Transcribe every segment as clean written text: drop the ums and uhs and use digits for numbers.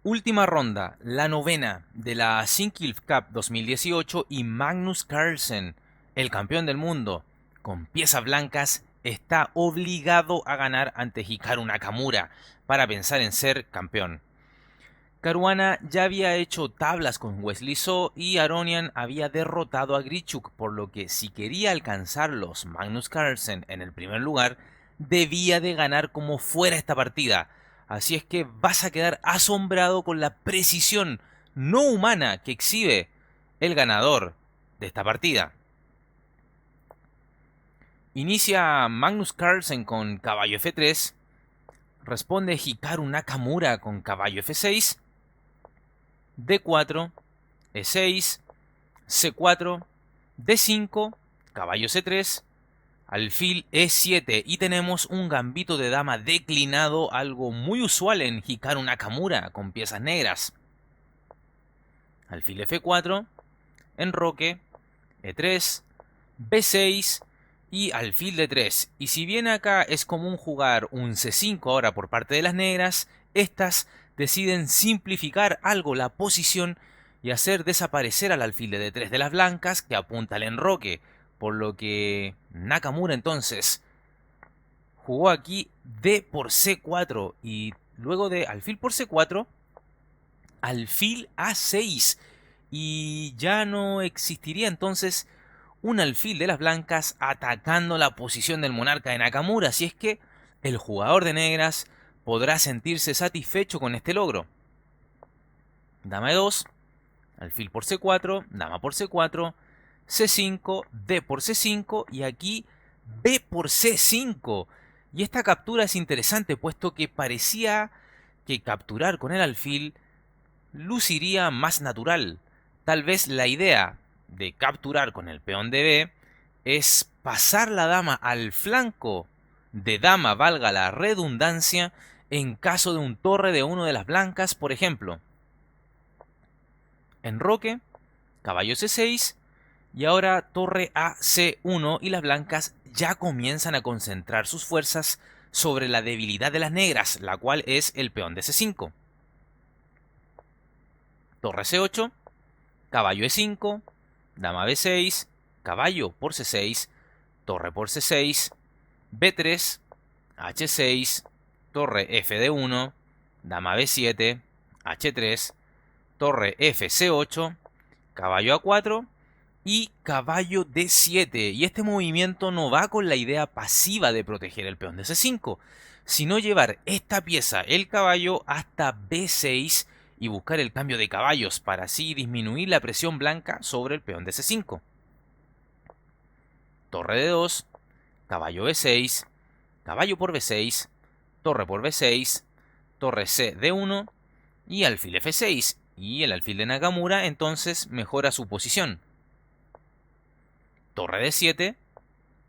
Última ronda, la novena de la Sinkild Cup 2018 y Magnus Carlsen, el campeón del mundo, con piezas blancas, está obligado a ganar ante Hikaru Nakamura para pensar en ser campeón. Caruana ya había hecho tablas con Wesley So y Aronian había derrotado a Grichuk, por lo que si quería alcanzar los Magnus Carlsen en el primer lugar, debía de ganar como fuera esta partida. Así es que vas a quedar asombrado con la precisión no humana que exhibe el ganador de esta partida. Inicia Magnus Carlsen con caballo F3, responde Hikaru Nakamura con caballo F6, D4, E6, C4, D5, caballo C3, alfil E7 y tenemos un gambito de dama declinado, algo muy usual en Hikaru Nakamura con piezas negras. Alfil F4, enroque, E3, B6 y alfil D3. Y si bien acá es común jugar un C5 ahora por parte de las negras, estas deciden simplificar algo la posición y hacer desaparecer al alfil de D3 de las blancas que apunta al enroque, por lo que Nakamura entonces jugó aquí D por C4 y luego de alfil por C4, alfil A6 y ya no existiría entonces un alfil de las blancas atacando la posición del monarca de Nakamura, así es que el jugador de negras podrá sentirse satisfecho con este logro. Dama E2, alfil por C4, dama por C4, C5, D por C5 y aquí B por C5. Y esta captura es interesante puesto que parecía que capturar con el alfil luciría más natural. Tal vez la idea de capturar con el peón de B es pasar la dama al flanco de dama, valga la redundancia, en caso de un torre de uno de las blancas, por ejemplo. Enroque, caballo C6 y ahora torre a C1 y las blancas ya comienzan a concentrar sus fuerzas sobre la debilidad de las negras, la cual es el peón de C5. Torre C8, caballo E5, dama B6, caballo por C6, torre por C6, B3, H6, torre FD1, dama B7, H3, torre FC8, caballo A4 y caballo D7. Y este movimiento no va con la idea pasiva de proteger el peón de C5, sino llevar esta pieza, el caballo, hasta B6 y buscar el cambio de caballos para así disminuir la presión blanca sobre el peón de C5. Torre D2, caballo B6, caballo por B6, torre por B6, torre C D1 y alfil F6. Y el alfil de Nakamura entonces mejora su posición. Torre D7,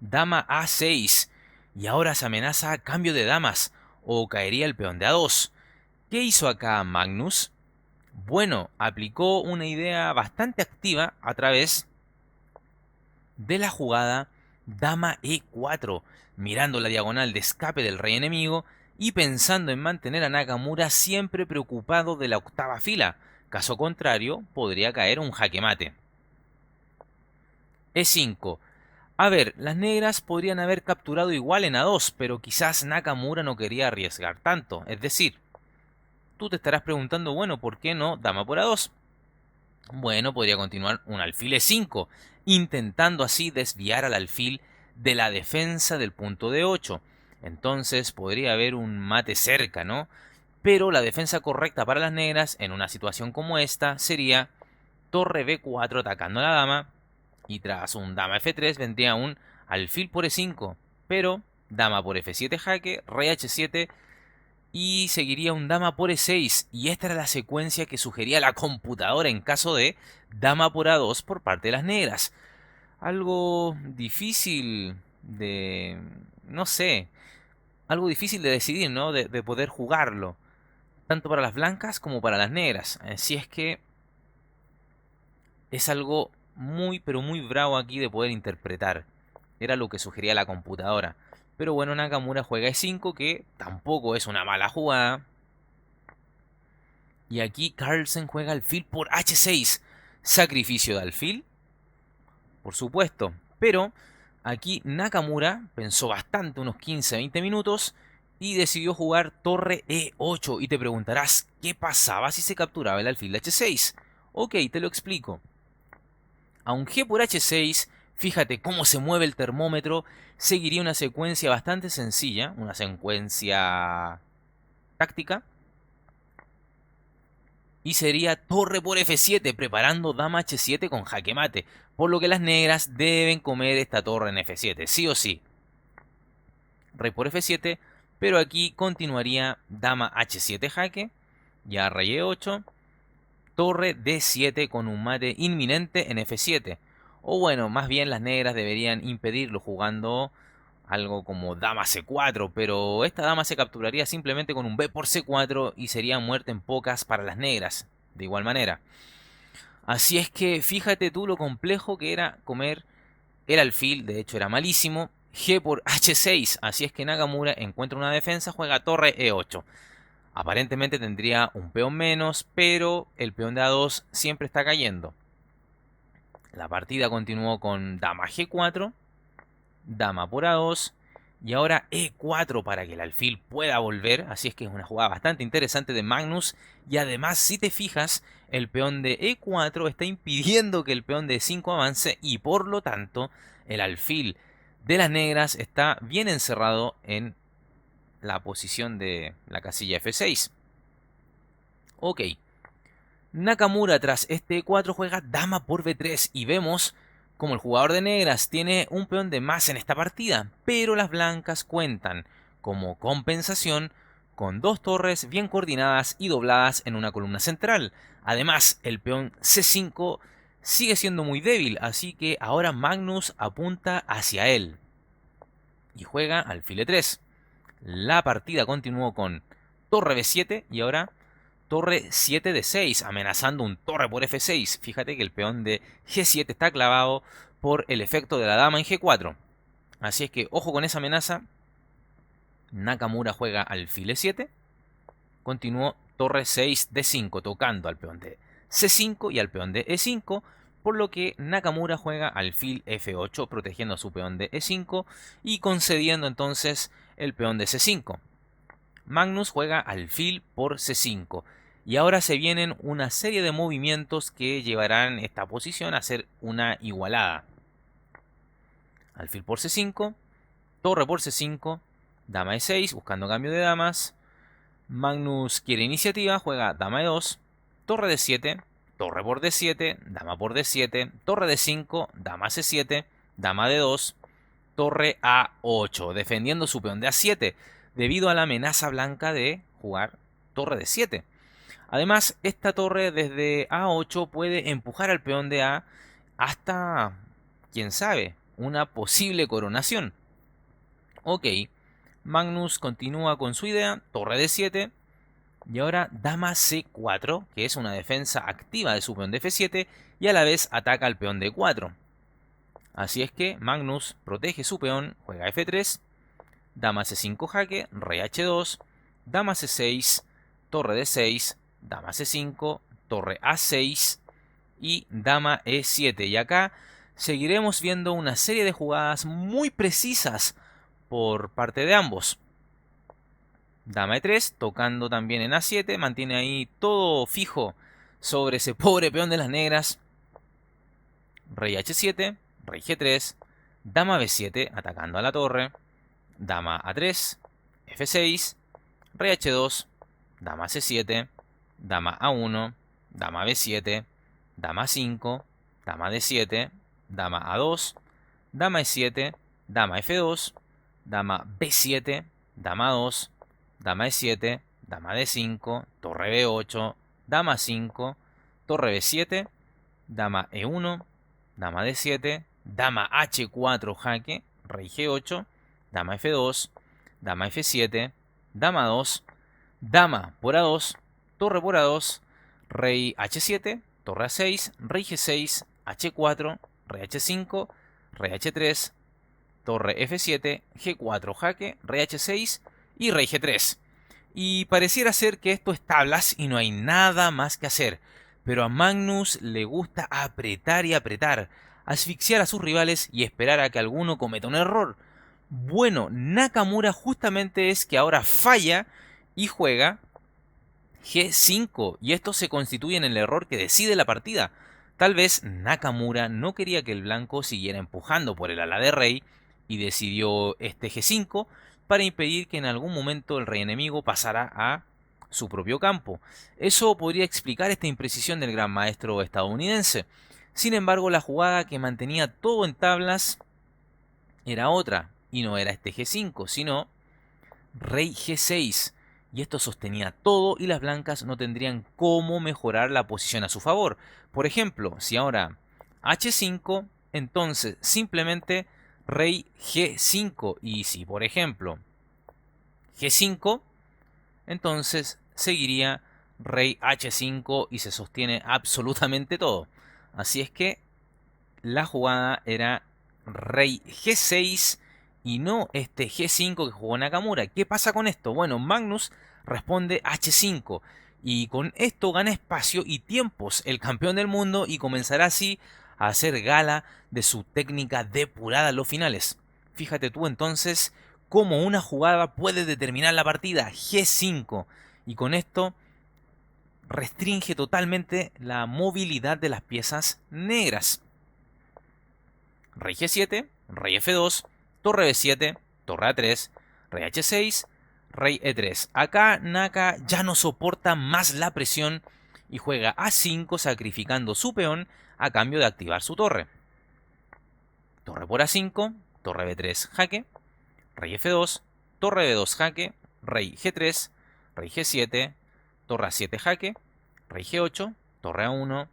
dama A6. Y ahora se amenaza cambio de damas o caería el peón de A2. ¿Qué hizo acá Magnus? Bueno, aplicó una idea bastante activa a través de la jugada dama E4, mirando la diagonal de escape del rey enemigo y pensando en mantener a Nakamura siempre preocupado de la octava fila. Caso contrario, podría caer un jaque mate. E5. A ver, las negras podrían haber capturado igual en A2, pero quizás Nakamura no quería arriesgar tanto. Es decir, tú te estarás preguntando, bueno, ¿por qué no dama por A2? Bueno, podría continuar un alfil E5, intentando así desviar al alfil de la defensa del punto D8. Entonces podría haber un mate cerca, ¿no? Pero la defensa correcta para las negras en una situación como esta sería torre B4 atacando a la dama y tras un dama F3 vendría un alfil por E5, pero dama por F7 jaque, rey H7 y seguiría un dama por E6 y esta era la secuencia que sugería la computadora en caso de dama por A2 por parte de las negras. Algo difícil de... no sé, algo difícil de decidir, ¿no? De poder jugarlo, tanto para las blancas como para las negras. Así es que es algo muy, pero muy bravo aquí de poder interpretar. Era lo que sugería la computadora. Pero bueno, Nakamura juega E5, que tampoco es una mala jugada. Y aquí Carlsen juega alfil por h6. Sacrificio de alfil, por supuesto. Pero aquí Nakamura pensó bastante, unos 15-20 minutos, y decidió jugar torre e8. Y te preguntarás, ¿qué pasaba si se capturaba el alfil de h6? Ok, te lo explico. A un g por h6, fíjate cómo se mueve el termómetro, seguiría una secuencia bastante sencilla, una secuencia táctica, y sería torre por f7, preparando dama h7 con jaque mate, por lo que las negras deben comer esta torre en f7, sí o sí. Rey por f7, pero aquí continuaría dama h7 jaque, ya rey e8, torre d7 con un mate inminente en f7. O bueno, más bien las negras deberían impedirlo jugando algo como dama c4, pero esta dama se capturaría simplemente con un b por c4 y sería muerte en pocas para las negras, de igual manera. Así es que fíjate tú lo complejo que era comer el alfil, de hecho era malísimo. G por h6, así es que Nakamura encuentra una defensa, juega torre e8. Aparentemente tendría un peón menos, pero el peón de a2 siempre está cayendo. La partida continuó con dama g4, dama por a2 y ahora e4 para que el alfil pueda volver. Así es que es una jugada bastante interesante de Magnus. Y además, si te fijas, el peón de e4 está impidiendo que el peón de e5 avance y por lo tanto el alfil de las negras está bien encerrado en la posición de la casilla f6. Ok. Nakamura tras este e4 juega dama por b3 y vemos como el jugador de negras tiene un peón de más en esta partida, pero las blancas cuentan como compensación con dos torres bien coordinadas y dobladas en una columna central. Además, el peón c5 sigue siendo muy débil, así que ahora Magnus apunta hacia él y juega alfil e3. La partida continuó con torre b7 y ahora torre 7 de 6, amenazando un torre por f6. Fíjate que el peón de g7 está clavado por el efecto de la dama en g4. Así es que ojo con esa amenaza. Nakamura juega alfil e7. Continuó torre 6 de 5, tocando al peón de c5 y al peón de e5. Por lo que Nakamura juega alfil f8, protegiendo a su peón de e5 y concediendo entonces el peón de c5. Magnus juega alfil por c5. Y ahora se vienen una serie de movimientos que llevarán esta posición a ser una igualada. Alfil por c5, torre por c5, dama e6, buscando cambio de damas. Magnus quiere iniciativa, juega dama e2, torre d7, torre por d7, dama por d7, torre d5, dama c7, dama d2, torre a8, defendiendo su peón de a7, debido a la amenaza blanca de jugar torre d7. Además, esta torre desde a8 puede empujar al peón de a hasta, quién sabe, una posible coronación. Ok, Magnus continúa con su idea, torre d7, y ahora dama c4, que es una defensa activa de su peón de f7, y a la vez ataca al peón de 4. Así es que Magnus protege su peón, juega f3, dama c5 jaque, rey h2, dama c6, torre d6, dama c5, torre a6 y dama e7. Y acá seguiremos viendo una serie de jugadas muy precisas por parte de ambos. Dama e3, tocando también en a7, mantiene ahí todo fijo sobre ese pobre peón de las negras. Rey h7, rey g3, dama b7, atacando a la torre, dama a3, f6, rey h2, dama c7, dama a1, dama b7, dama 5, dama d7, dama a2, dama e7, dama f2, dama b7, dama 2, dama e7, dama d5, torre b8, dama 5, torre b7, dama e1, dama d7, dama h4 jaque, rey g8, dama f2, dama f7, dama 2, dama por a2, torre por a2, rey h7, torre a6, rey g6, h4, rey h5, rey h3, torre f7, g4 jaque, rey h6 y rey g3. Y pareciera ser que esto es tablas y no hay nada más que hacer. Pero a Magnus le gusta apretar y apretar, asfixiar a sus rivales y esperar a que alguno cometa un error. Bueno, Nakamura justamente es que ahora falla y juega G5, y esto se constituye en el error que decide la partida. Tal vez Nakamura no quería que el blanco siguiera empujando por el ala de rey y decidió este G5 para impedir que en algún momento el rey enemigo pasara a su propio campo. Eso podría explicar esta imprecisión del gran maestro estadounidense. Sin embargo, la jugada que mantenía todo en tablas era otra, y no era este G5, sino rey G6. Y esto sostenía todo y las blancas no tendrían cómo mejorar la posición a su favor. Por ejemplo, si ahora H5, entonces simplemente rey G5. Y si por ejemplo G5, entonces seguiría rey H5 y se sostiene absolutamente todo. Así es que la jugada era rey G6 y no este G5 que jugó Nakamura. ¿Qué pasa con esto? Bueno, Magnus responde H5 y con esto gana espacio y tiempos el campeón del mundo y comenzará así a hacer gala de su técnica depurada en los finales. Fíjate tú entonces cómo una jugada puede determinar la partida. G5 y con esto restringe totalmente la movilidad de las piezas negras. Rey G7, rey F2, torre B7, torre A3, rey H6, rey E3. Acá Naka ya no soporta más la presión y juega A5 sacrificando su peón a cambio de activar su torre. Torre por A5, torre B3 jaque, rey F2, torre B2 jaque, rey G3, rey G7, torre A7 jaque, rey G8, torre A1,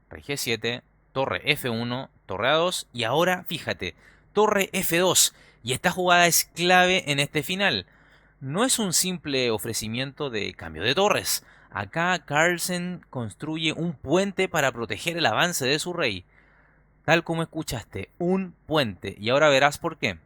rey G7, torre F1, torre A2 y ahora fíjate, torre F2. Y esta jugada es clave en este final. No es un simple ofrecimiento de cambio de torres. Acá Carlsen construye un puente para proteger el avance de su rey. Tal como escuchaste, un puente. Y ahora verás por qué.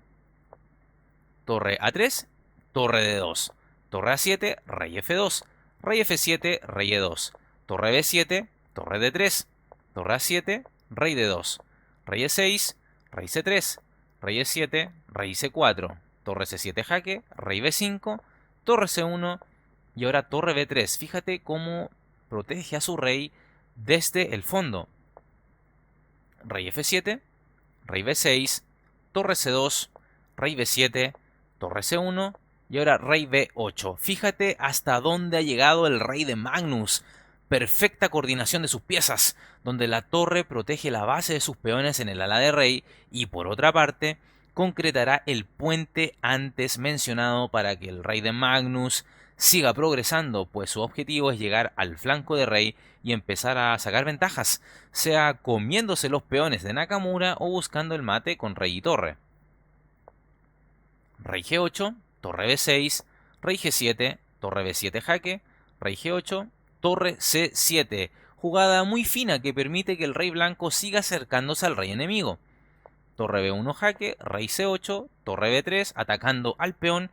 Torre A3, torre D2. Torre A7, rey F2. Rey F7, rey E2. Torre B7, torre D3. Torre A7, rey D2. Rey E6, rey C3. Rey E7, rey C4. Torre C7 jaque, rey B5, torre C1 y ahora torre B3. Fíjate cómo protege a su rey desde el fondo. Rey F7, rey B6, torre C2, rey B7, torre C1 y ahora rey B8. Fíjate hasta dónde ha llegado el rey de Magnus. Perfecta coordinación de sus piezas, donde la torre protege la base de sus peones en el ala de rey y por otra parte concretará el puente antes mencionado para que el rey de Magnus siga progresando, pues su objetivo es llegar al flanco de rey y empezar a sacar ventajas, sea comiéndose los peones de Nakamura o buscando el mate con rey y torre. Rey G8, torre B6, rey G7, torre B7 jaque, rey G8, torre C7, jugada muy fina que permite que el rey blanco siga acercándose al rey enemigo. Torre B1 jaque, rey C8, torre B3 atacando al peón,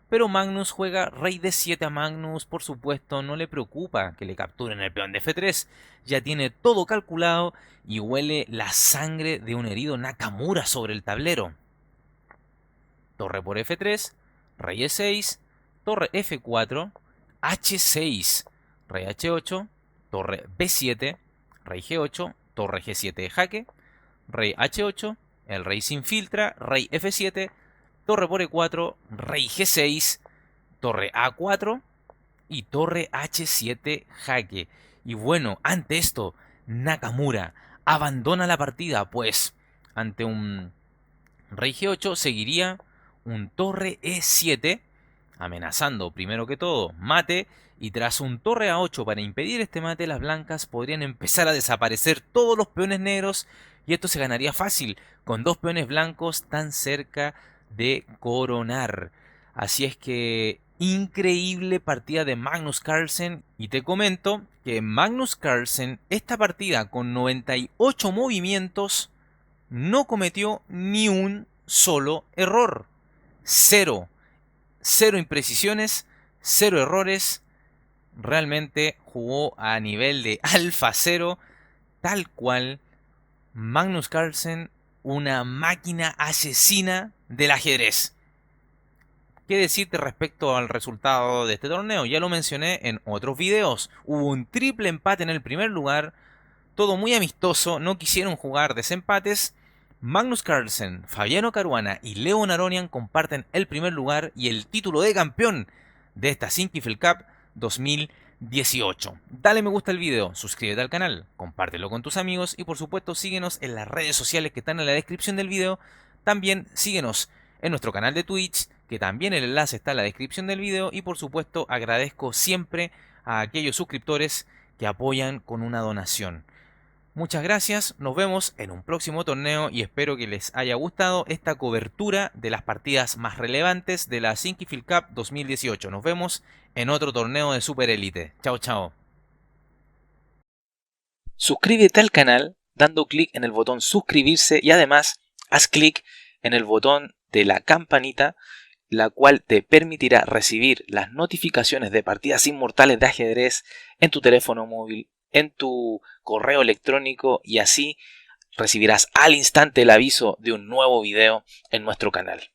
pero Magnus juega rey D7 a Magnus, por supuesto no le preocupa que le capturen el peón de F3, ya tiene todo calculado y huele la sangre de un herido Nakamura sobre el tablero. Torre por F3, rey E6, torre F4, H6, rey H8, torre B7, rey G8, torre G7 jaque, rey H8, el rey se infiltra, rey F7, torre por E4, rey G6, torre A4 y torre H7 jaque. Y bueno, ante esto, Nakamura abandona la partida, pues ante un rey G8 seguiría un torre E7, amenazando primero que todo mate, y tras un torre A8 para impedir este mate, las blancas podrían empezar a desaparecer todos los peones negros y esto se ganaría fácil, con dos peones blancos tan cerca de coronar. Así es que increíble partida de Magnus Carlsen, y te comento que Magnus Carlsen esta partida con 98 movimientos no cometió ni un solo error. Cero imprecisiones, cero errores, realmente jugó a nivel de Alfa 0, tal cual Magnus Carlsen, una máquina asesina del ajedrez. ¿Qué decirte respecto al resultado de este torneo? Ya lo mencioné en otros videos. Hubo un triple empate en el primer lugar, todo muy amistoso, no quisieron jugar desempates. Magnus Carlsen, Fabiano Caruana y Leo Aronian comparten el primer lugar y el título de campeón de esta Sinquefield Cup 2018. Dale me gusta al video, suscríbete al canal, compártelo con tus amigos y por supuesto síguenos en las redes sociales que están en la descripción del video. También síguenos en nuestro canal de Twitch, que también el enlace está en la descripción del video, y por supuesto agradezco siempre a aquellos suscriptores que apoyan con una donación. Muchas gracias, nos vemos en un próximo torneo y espero que les haya gustado esta cobertura de las partidas más relevantes de la Sinquefield Cup 2018. Nos vemos en otro torneo de Super Elite. Chao, chao. Suscríbete al canal dando clic en el botón suscribirse y además haz clic en el botón de la campanita, la cual te permitirá recibir las notificaciones de partidas inmortales de ajedrez en tu teléfono móvil, en tu correo electrónico, y así recibirás al instante el aviso de un nuevo video en nuestro canal.